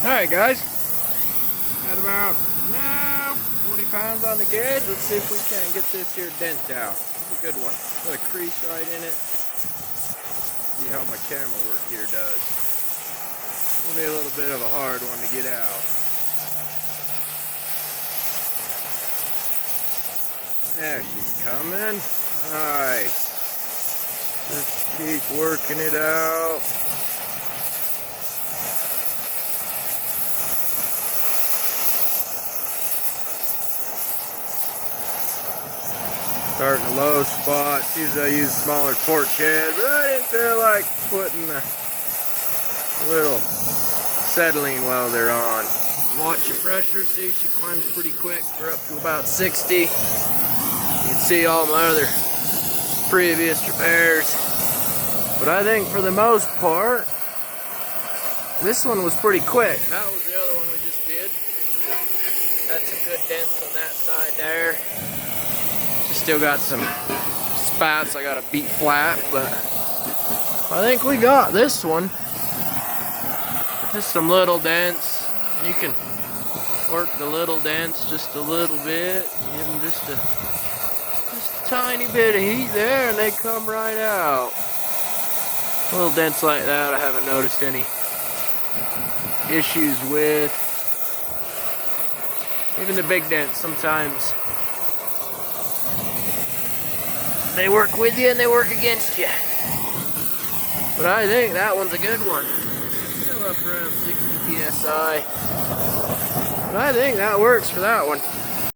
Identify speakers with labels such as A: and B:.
A: Alright guys, got about 40 pounds on the gauge. Let's see if we can get this here dent out. It's a good one. Got a crease right in it. See how my camera work here does. It'll be a little bit of a hard one to get out. There she's coming. Nice. Just keep working it out. Starting a low spot. Usually I use smaller torch head, but I didn't feel like putting a little settling while they're on. Watch your pressure. See, she climbs pretty quick. We're up to about 60. You can see all my other previous repairs. But I think for the most part, this one was pretty quick. That was the other one we just did. That's a good dent on that side there. Still got some spats I gotta beat flat, but I think we got this one. Just some little dents. You can work the little dents just a little bit. Give them just a tiny bit of heat there and they come right out. Little dents like that I haven't noticed any issues with. Even the big dents sometimes they work with you and they work against you. But I think that one's a good one. Still up around 60 PSI. But I think that works for that one.